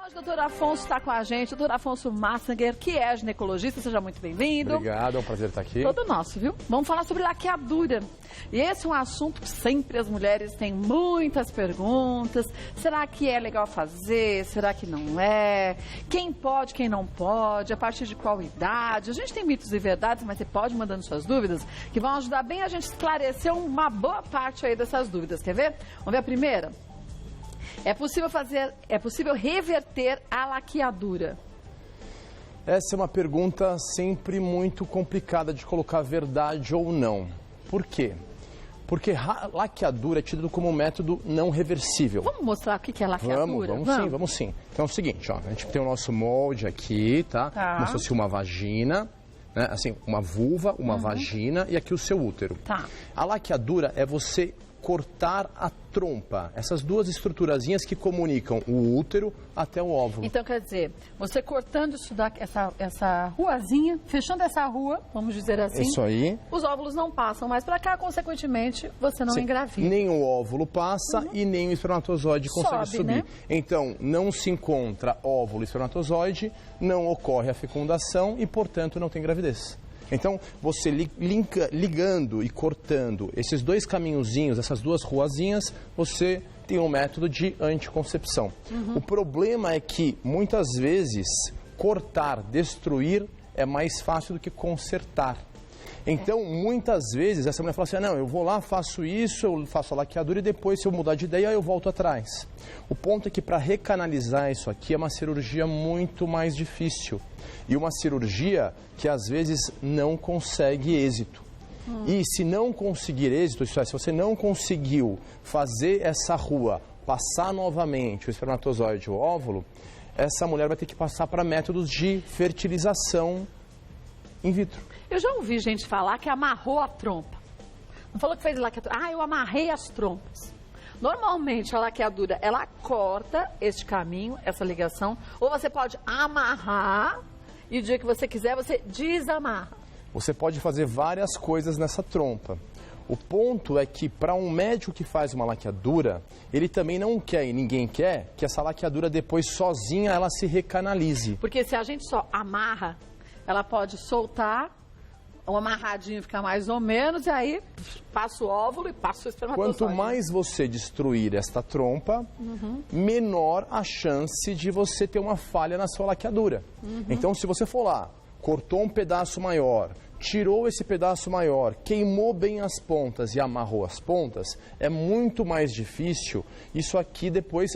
Hoje o doutor Afonso está com a gente, o doutor Afonso Massanger, que é ginecologista. Seja muito bem-vindo. Obrigado, é um prazer estar aqui. Todo nosso, viu? Vamos falar sobre laqueadura. E esse é um assunto que sempre as mulheres têm muitas perguntas. Será que é legal fazer? Será que não é? Quem pode, quem não pode? A partir de qual idade? A gente tem mitos e verdades, mas você pode ir mandando suas dúvidas, que vão ajudar bem a gente a esclarecer uma boa parte aí dessas dúvidas. Quer ver? Vamos ver a primeira? É possível reverter a laqueadura? Essa é uma pergunta sempre muito complicada de colocar verdade ou não. Por quê? Porque laqueadura é tido como um método não reversível. Vamos mostrar o que é laqueadura? Vamos sim. Então é o seguinte, ó, a gente tem o nosso molde aqui, tá? Como se fosse uma vagina, né? Assim, uma vulva, uma vagina e aqui o seu útero. Tá. A laqueadura é você cortar a trompa, essas duas estruturazinhas que comunicam o útero até o óvulo. Então, quer dizer, você cortando isso essa ruazinha, fechando essa rua, vamos dizer assim, isso aí, os óvulos não passam mais para cá, consequentemente, você não engravida. Nem o óvulo passa e nem o espermatozoide consegue subir. Né? Então, não se encontra óvulo e espermatozoide, não ocorre a fecundação e, portanto, não tem gravidez. Então, você ligando e cortando esses dois caminhozinhos, essas duas ruazinhas, você tem um método de anticoncepção. O problema é que, muitas vezes, cortar, destruir é mais fácil do que consertar. Então, muitas vezes, essa mulher fala assim, não, eu vou lá, faço isso, eu faço a laqueadura e depois, se eu mudar de ideia, eu volto atrás. O ponto é que para recanalizar isso aqui é uma cirurgia muito mais difícil. E uma cirurgia que, às vezes, não consegue êxito. E se não conseguir êxito, isso é, se você não conseguiu fazer essa rua passar novamente o espermatozoide e o óvulo, essa mulher vai ter que passar para métodos de fertilização in vitro. Eu já ouvi gente falar que amarrou a trompa. Não falou que fez laqueadura. Ah, eu amarrei as trompas. Normalmente a laqueadura, ela corta este caminho, essa ligação, ou você pode amarrar e o dia que você quiser, você desamarra. Você pode fazer várias coisas nessa trompa. O ponto é que para um médico que faz uma laqueadura, ele também não quer, e ninguém quer, que essa laqueadura depois sozinha ela se recanalize. Porque se a gente só amarra, ela pode soltar, o amarradinho fica mais ou menos, e aí passa o óvulo e passa o espermatozoide. Quanto mais você destruir esta trompa, menor a chance de você ter uma falha na sua laqueadura. Então, se você for lá, cortou um pedaço maior, tirou esse pedaço maior, queimou bem as pontas e amarrou as pontas, é muito mais difícil isso aqui depois,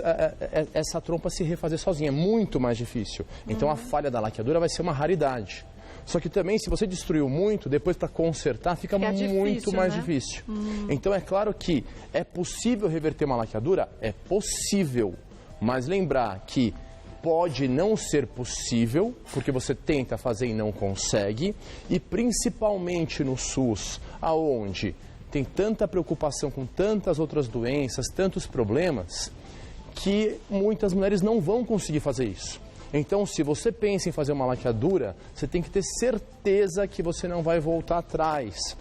essa trompa se refazer sozinha, é muito mais difícil. Então, a falha da laqueadura vai ser uma raridade. Só que também, se você destruiu muito, depois para consertar fica muito mais difícil. Então, é claro que é possível reverter uma laqueadura? É possível. Mas lembrar que pode não ser possível, porque você tenta fazer e não consegue. E principalmente no SUS, aonde tem tanta preocupação com tantas outras doenças, tantos problemas, que muitas mulheres não vão conseguir fazer isso. Então, se você pensa em fazer uma laqueadura, você tem que ter certeza que você não vai voltar atrás.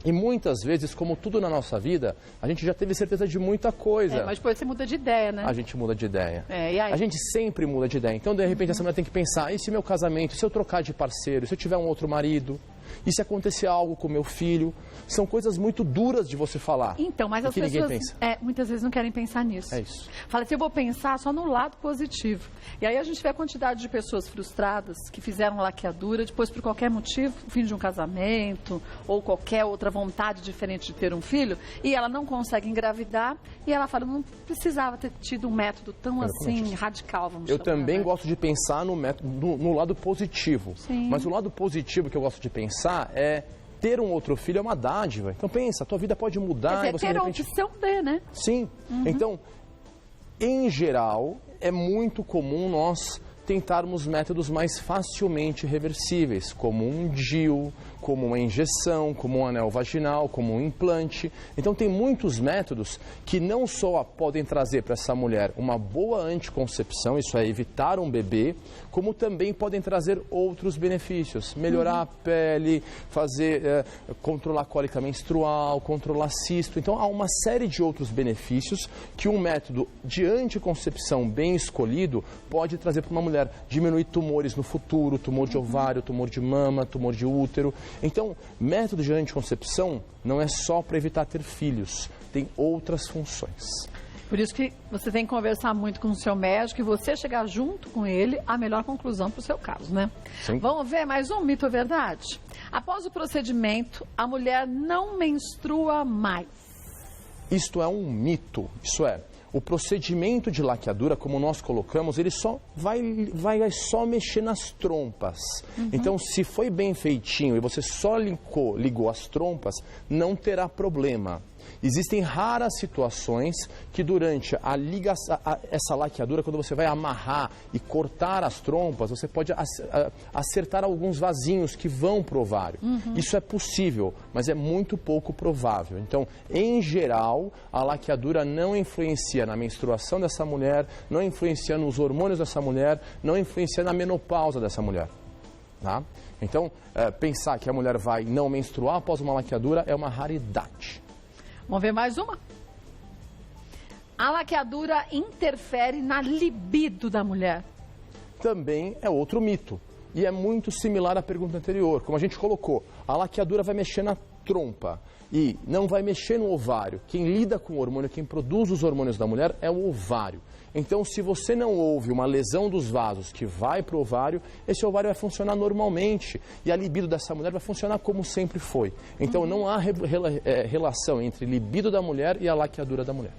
E muitas vezes, como tudo na nossa vida, a gente já teve certeza de muita coisa. Mas depois você muda de ideia, né? A gente muda de ideia. E aí? A gente sempre muda de ideia. Então, de repente, essa mulher tem que pensar, e se meu casamento, se eu trocar de parceiro, se eu tiver um outro marido, e se acontecer algo com meu filho? São coisas muito duras de você falar. Então, mas as pessoas muitas vezes não querem pensar nisso. É isso. Fala assim, eu vou pensar só no lado positivo. E aí a gente vê a quantidade de pessoas frustradas que fizeram laqueadura, depois por qualquer motivo, o fim de um casamento, ou qualquer outra vontade diferente de ter um filho, e ela não consegue engravidar, e ela fala, não precisava ter tido um método tão assim, radical, vamos chamar. Eu também gosto de pensar no lado positivo. Sim. Mas o lado positivo que eu gosto de pensar é ter um outro filho é uma dádiva. Então pensa, a tua vida pode mudar. Quer dizer, ter a opção de, né? Sim. Então, em geral, é muito comum nós tentarmos métodos mais facilmente reversíveis, como um DIU, como uma injeção, como um anel vaginal, como um implante. Então tem muitos métodos que não só podem trazer para essa mulher uma boa anticoncepção, isso é evitar um bebê, como também podem trazer outros benefícios, melhorar a pele, controlar a cólica menstrual, controlar cisto. Então há uma série de outros benefícios que um método de anticoncepção bem escolhido pode trazer para uma mulher. Diminuir tumores no futuro, tumor de ovário, tumor de mama, tumor de útero. Então, método de anticoncepção não é só para evitar ter filhos, tem outras funções. Por isso que você tem que conversar muito com o seu médico e você chegar junto com ele a melhor conclusão para o seu caso, né? Sim. Vamos ver mais um mito ou verdade? Após o procedimento, a mulher não menstrua mais. Isto é um mito, isso é, o procedimento de laqueadura, como nós colocamos, ele só vai só mexer nas trompas. Então, se foi bem feitinho e você só ligou as trompas, não terá problema. Existem raras situações que durante essa laqueadura, quando você vai amarrar e cortar as trompas, você pode acertar alguns vasinhos que vão para o ovário. Isso é possível, mas é muito pouco provável. Então, em geral, a laqueadura não influencia na menstruação dessa mulher, não influencia nos hormônios dessa mulher, não influencia na menopausa dessa mulher. Tá? Então, pensar que a mulher vai não menstruar após uma laqueadura é uma raridade. Vamos ver mais uma? A laqueadura interfere na libido da mulher. Também é outro mito. E é muito similar à pergunta anterior. Como a gente colocou, a laqueadura vai mexer na trompa e não vai mexer no ovário. Quem lida com o hormônio, quem produz os hormônios da mulher é o ovário. Então, se você não houve uma lesão dos vasos que vai para o ovário, esse ovário vai funcionar normalmente e a libido dessa mulher vai funcionar como sempre foi. Então, não há relação entre libido da mulher e a laqueadura da mulher.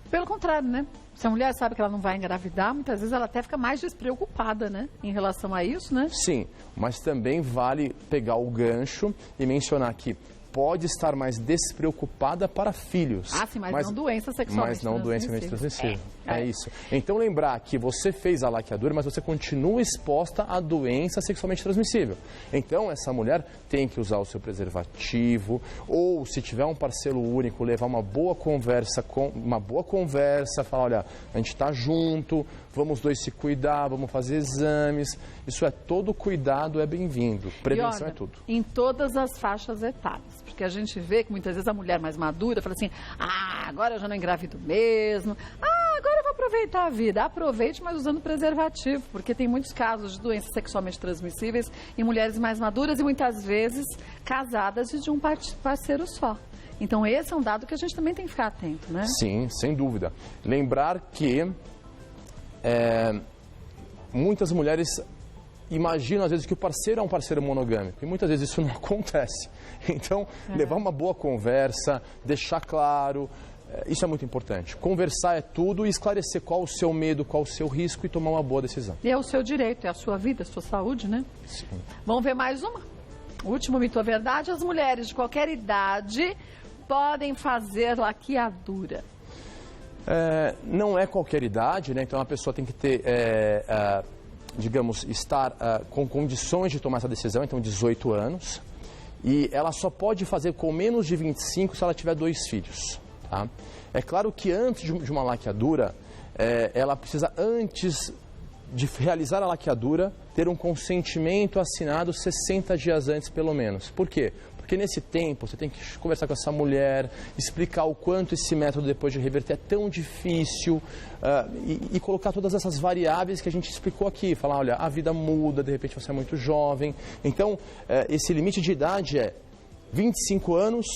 Pelo contrário, né? Se a mulher sabe que ela não vai engravidar, muitas vezes ela até fica mais despreocupada, né? Em relação a isso, né? Sim, mas também vale pegar o gancho e mencionar que pode estar mais despreocupada para filhos. Ah, sim, mas não doença sexualmente transmissível. Mas não doença transmissível. É isso. Então, lembrar que você fez a laqueadura, mas você continua exposta à doença sexualmente transmissível. Então, essa mulher tem que usar o seu preservativo, ou se tiver um parceiro único, levar uma boa conversa, falar, olha, a gente está junto, vamos dois se cuidar, vamos fazer exames. Isso é, todo cuidado é bem-vindo. Prevenção é tudo. Em todas as faixas etárias. Porque a gente vê que muitas vezes a mulher mais madura fala assim, agora eu já não engravido mesmo, agora eu vou aproveitar a vida. Aproveite, mas usando preservativo, porque tem muitos casos de doenças sexualmente transmissíveis em mulheres mais maduras e muitas vezes casadas e de um parceiro só. Então esse é um dado que a gente também tem que ficar atento, né? Sim, sem dúvida. Lembrar que muitas mulheres imaginam às vezes que o parceiro é um parceiro monogâmico e muitas vezes isso não acontece. Então, levar uma boa conversa, deixar claro, isso é muito importante. Conversar é tudo e esclarecer qual o seu medo, qual o seu risco e tomar uma boa decisão. E é o seu direito, é a sua vida, a sua saúde, né? Sim. Vamos ver mais uma? O último mito ou verdade, as mulheres de qualquer idade podem fazer laqueadura. Não é qualquer idade, né? Então a pessoa tem que ter, digamos, estar com condições de tomar essa decisão, então 18 anos. E ela só pode fazer com menos de 25 se ela tiver 2 filhos. Tá? É claro que antes de uma laqueadura, ela precisa, antes de realizar a laqueadura, ter um consentimento assinado 60 dias antes, pelo menos. Por quê? Porque nesse tempo você tem que conversar com essa mulher, explicar o quanto esse método depois de reverter é tão difícil e colocar todas essas variáveis que a gente explicou aqui. Falar, olha, a vida muda, de repente você é muito jovem. Então, esse limite de idade é 25 anos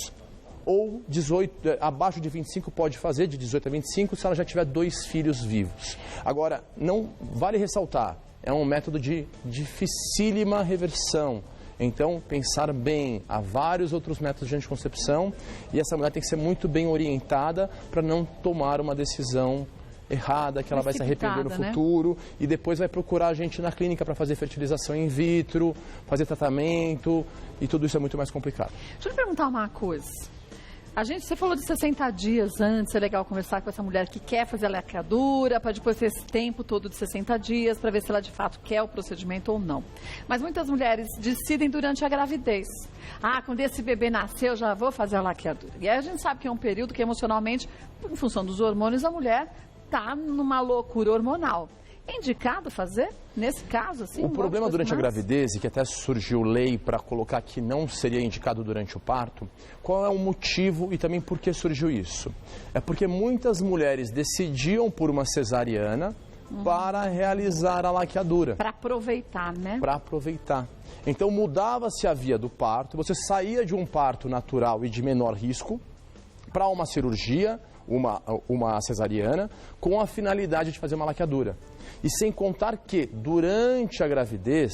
ou 18, abaixo de 25 pode fazer, de 18 a 25, se ela já tiver 2 filhos vivos. Agora, não vale ressaltar, é um método de dificílima reversão. Então, pensar bem, há vários outros métodos de anticoncepção e essa mulher tem que ser muito bem orientada para não tomar uma decisão errada, que ela vai se arrepender no futuro, né? E depois vai procurar a gente na clínica para fazer fertilização in vitro, fazer tratamento e tudo isso é muito mais complicado. Deixa eu lhe perguntar uma coisa. Você falou de 60 dias antes, é legal conversar com essa mulher que quer fazer a laqueadura, para depois ter esse tempo todo de 60 dias, para ver se ela de fato quer o procedimento ou não. Mas muitas mulheres decidem durante a gravidez. Quando esse bebê nasceu, já vou fazer a laqueadura. E aí a gente sabe que é um período que emocionalmente, em função dos hormônios, a mulher está numa loucura hormonal. É indicado fazer, nesse caso, assim? O problema durante a gravidez, e que até surgiu lei para colocar que não seria indicado durante o parto, qual é o motivo e também por que surgiu isso? É porque muitas mulheres decidiam por uma cesariana para realizar a laqueadura. Para aproveitar, né? Para aproveitar. Então mudava-se a via do parto, você saía de um parto natural e de menor risco para uma cirurgia, uma cesariana, com a finalidade de fazer uma laqueadura. E sem contar que, durante a gravidez,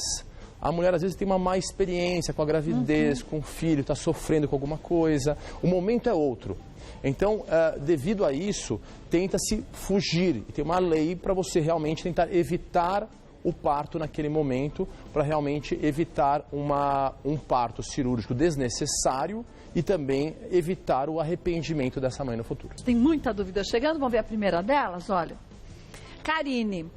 a mulher às vezes tem uma má experiência com a gravidez, com o filho, está sofrendo com alguma coisa. O momento é outro. Então, devido a isso, tenta-se fugir. E tem uma lei para você realmente tentar evitar o parto naquele momento, para realmente evitar um parto cirúrgico desnecessário e também evitar o arrependimento dessa mãe no futuro. Tem muita dúvida chegando, vamos ver a primeira delas? Olha, Karine,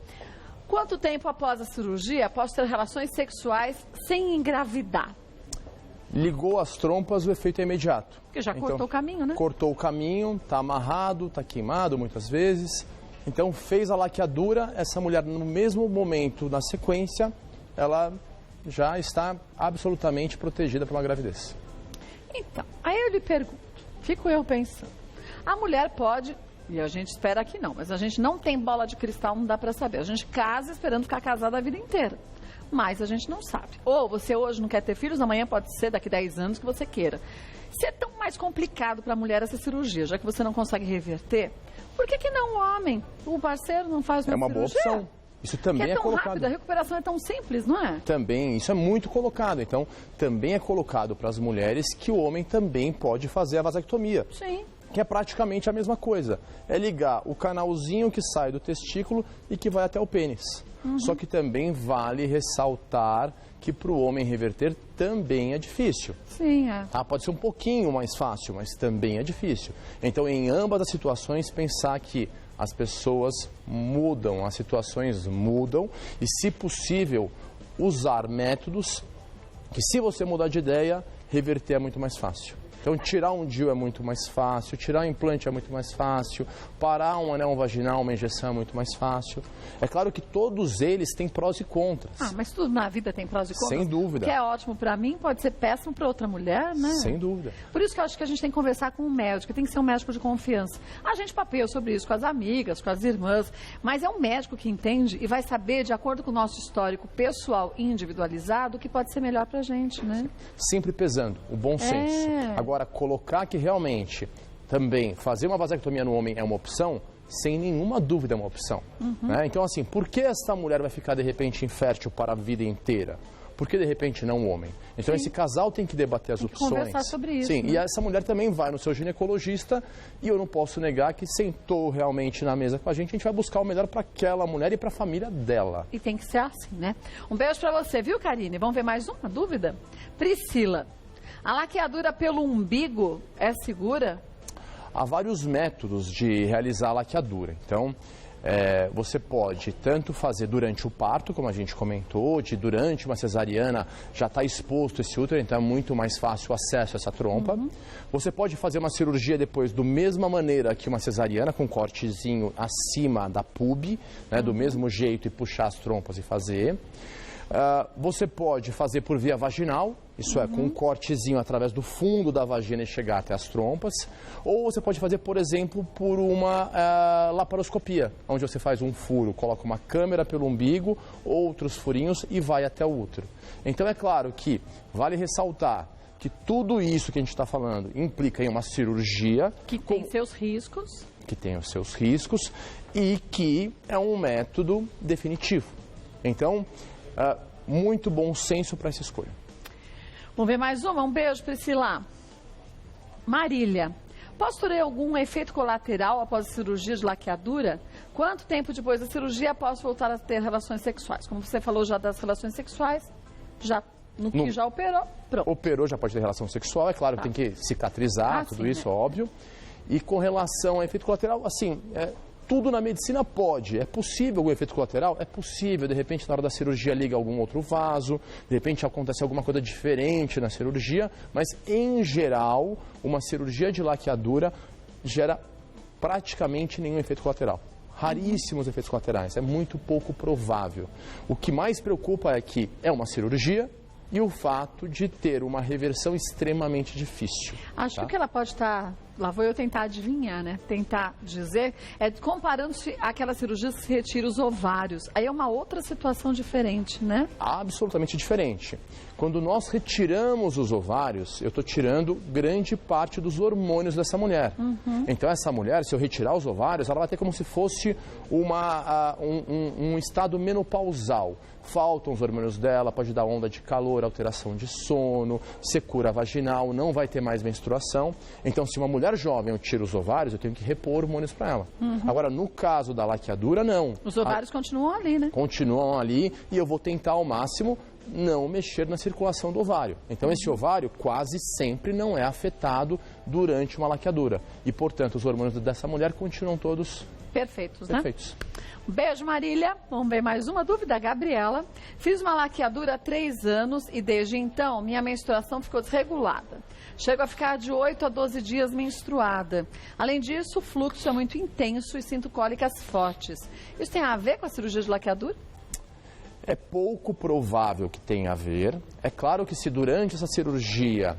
quanto tempo após a cirurgia posso ter relações sexuais sem engravidar? Ligou as trompas, o efeito é imediato. Porque já cortou o caminho, né? Cortou o caminho, está amarrado, está queimado muitas vezes. Então fez a laqueadura, essa mulher no mesmo momento, na sequência, ela já está absolutamente protegida para uma gravidez. Então, aí eu lhe pergunto, fico eu pensando, a mulher pode, e a gente espera que não, mas a gente não tem bola de cristal, não dá para saber. A gente casa esperando ficar casada a vida inteira, mas a gente não sabe. Ou você hoje não quer ter filhos, amanhã pode ser daqui 10 anos que você queira. Se é tão mais complicado para a mulher essa cirurgia, já que você não consegue reverter, por que não o homem, o parceiro, não faz uma cirurgia? É uma boa opção. Isso também é tão colocado. Rápido, a recuperação é tão simples, não é? Também, isso é muito colocado. Então, também é colocado para as mulheres que o homem também pode fazer a vasectomia. Sim. Que é praticamente a mesma coisa. É ligar o canalzinho que sai do testículo e que vai até o pênis. Só que também vale ressaltar que para o homem reverter também é difícil. Sim, é. Pode ser um pouquinho mais fácil, mas também é difícil. Então, em ambas as situações, pensar que as pessoas mudam, as situações mudam e, se possível, usar métodos que, se você mudar de ideia, reverter é muito mais fácil. Então, tirar um DIU é muito mais fácil, tirar um implante é muito mais fácil, parar um anel vaginal, uma injeção é muito mais fácil. É claro que todos eles têm prós e contras. Mas tudo na vida tem prós e contras. Sem dúvida. O que é ótimo para mim pode ser péssimo para outra mulher, né? Sem dúvida. Por isso que eu acho que a gente tem que conversar com um médico, tem que ser um médico de confiança. A gente papeia sobre isso com as amigas, com as irmãs, mas é um médico que entende e vai saber, de acordo com o nosso histórico pessoal e individualizado, o que pode ser melhor pra gente, né? Sempre pesando, o bom senso. Agora, colocar que realmente também fazer uma vasectomia no homem é uma opção, sem nenhuma dúvida é uma opção. Né? Então, assim, por que essa mulher vai ficar, de repente, infértil para a vida inteira? Por que, de repente, não o homem? Então, esse casal tem que debater as opções. Conversar sobre isso. Sim, né? E essa mulher também vai no seu ginecologista e eu não posso negar que sentou realmente na mesa com a gente vai buscar o melhor para aquela mulher e para a família dela. E tem que ser assim, né? Um beijo para você, viu, Karine? Vamos ver mais uma dúvida? Priscila, a laqueadura pelo umbigo é segura? Há vários métodos de realizar a laqueadura. Então, você pode tanto fazer durante o parto, como a gente comentou, durante uma cesariana já está exposto esse útero, então é muito mais fácil o acesso a essa trompa. Você pode fazer uma cirurgia depois da mesma maneira que uma cesariana, com um cortezinho acima da pube, né, do mesmo jeito, e puxar as trompas e fazer. Você pode fazer por via vaginal, isso é, com um cortezinho através do fundo da vagina e chegar até as trompas. Ou você pode fazer, por exemplo, por uma laparoscopia, onde você faz um furo, coloca uma câmera pelo umbigo, outros furinhos e vai até o útero. Então é claro que vale ressaltar que tudo isso que a gente está falando implica em uma cirurgia. Que tem seus riscos. Que tem os seus riscos e que é um método definitivo. Então, muito bom senso para essa escolha. Vamos ver mais uma? Um beijo, Priscila. Marília, posso ter algum efeito colateral após a cirurgia de laqueadura? Quanto tempo depois da cirurgia posso voltar a ter relações sexuais? Como você falou já das relações sexuais, já No que já operou, pronto. Operou, já pode ter relação sexual, é claro que tem que cicatrizar, tudo sim, isso, óbvio. E com relação a efeito colateral, assim, tudo na medicina pode. É possível algum efeito colateral? É possível. De repente, na hora da cirurgia, liga algum outro vaso. De repente, acontece alguma coisa diferente na cirurgia. Mas, em geral, uma cirurgia de laqueadura gera praticamente nenhum efeito colateral. Raríssimos efeitos colaterais. É muito pouco provável. O que mais preocupa é que é uma cirurgia e o fato de ter uma reversão extremamente difícil. Acho que o que ela pode estar... Lá vou eu tentar adivinhar, né? Tentar dizer, comparando-se àquela cirurgia que se retira os ovários. Aí é uma outra situação diferente, né? Absolutamente diferente. Quando nós retiramos os ovários, eu estou tirando grande parte dos hormônios dessa mulher. Então, essa mulher, se eu retirar os ovários, ela vai ter como se fosse um estado menopausal. Faltam os hormônios dela, pode dar onda de calor, alteração de sono, secura vaginal, não vai ter mais menstruação. Então, se uma mulher jovem eu tiro os ovários, eu tenho que repor hormônios para ela. Agora, no caso da laqueadura, não. Os ovários continuam ali, né? Continuam ali e eu vou tentar ao máximo não mexer na circulação do ovário. Então, esse ovário quase sempre não é afetado durante uma laqueadura. E, portanto, os hormônios dessa mulher continuam todos perfeitos, perfeitos. Né? Beijo, Marília. Vamos ver mais uma dúvida. Gabriela. Fiz uma laqueadura há 3 anos e desde então minha menstruação ficou desregulada. Chego a ficar de 8 a 12 dias menstruada. Além disso, o fluxo é muito intenso e sinto cólicas fortes. Isso tem a ver com a cirurgia de laqueadura? É pouco provável que tenha a ver. É claro que se durante essa cirurgia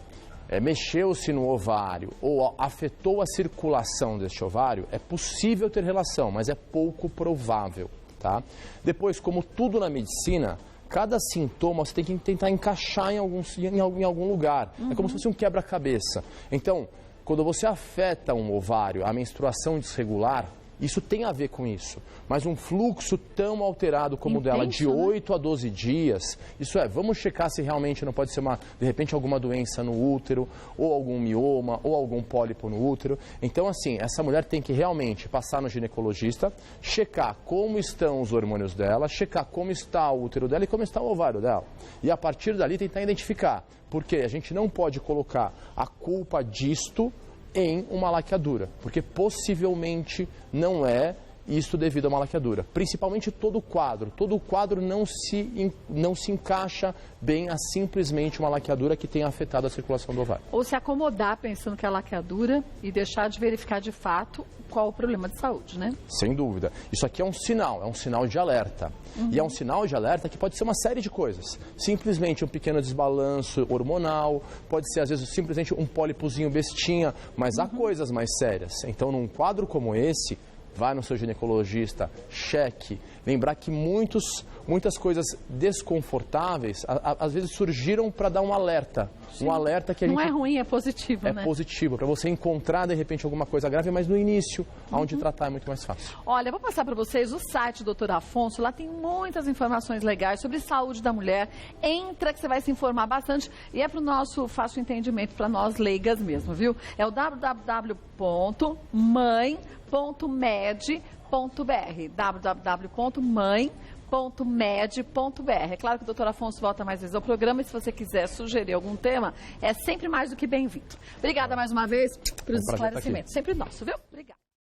mexeu-se no ovário ou afetou a circulação deste ovário, é possível ter relação, mas é pouco provável, tá? Depois, como tudo na medicina, cada sintoma você tem que tentar encaixar em algum lugar. É como se fosse um quebra-cabeça. Então, quando você afeta um ovário, a menstruação desregular, isso tem a ver com isso. Mas um fluxo tão alterado como o dela, de 8 a 12 dias, isso vamos checar se realmente não pode ser, de repente, alguma doença no útero, ou algum mioma, ou algum pólipo no útero. Então, assim, essa mulher tem que realmente passar no ginecologista, checar como estão os hormônios dela, checar como está o útero dela e como está o ovário dela. E, a partir dali, tentar identificar. Porque a gente não pode colocar a culpa disto em uma laqueadura, porque possivelmente não é isto devido a uma laqueadura. Principalmente todo o quadro não se encaixa bem a simplesmente uma laqueadura que tenha afetado a circulação do ovário. Ou se acomodar pensando que é laqueadura e deixar de verificar de fato qual o problema de saúde, né? Sem dúvida. Isso aqui é um sinal de alerta. E é um sinal de alerta que pode ser uma série de coisas. Simplesmente um pequeno desbalanço hormonal, pode ser às vezes simplesmente um pólipozinho bestinha, mas há coisas mais sérias. Então, num quadro como esse, vai no seu ginecologista, cheque. Lembrar que muitas coisas desconfortáveis, às vezes surgiram para dar um alerta. Sim. Um alerta que a gente... Não é ruim, é positivo, né? É positivo, para você encontrar, de repente, alguma coisa grave, mas no início, onde tratar é muito mais fácil. Olha, vou passar para vocês o site do Dr. Afonso. Lá tem muitas informações legais sobre saúde da mulher. Entra que você vai se informar bastante. E é para o nosso fácil entendimento, para nós leigas mesmo, viu? É o www.mãe.med.br www.mãe.med.br. É claro que o doutor Afonso volta mais vezes ao programa e se você quiser sugerir algum tema, é sempre mais do que bem-vindo. Obrigada mais uma vez pelos esclarecimentos. Sempre nosso, viu? Obrigada.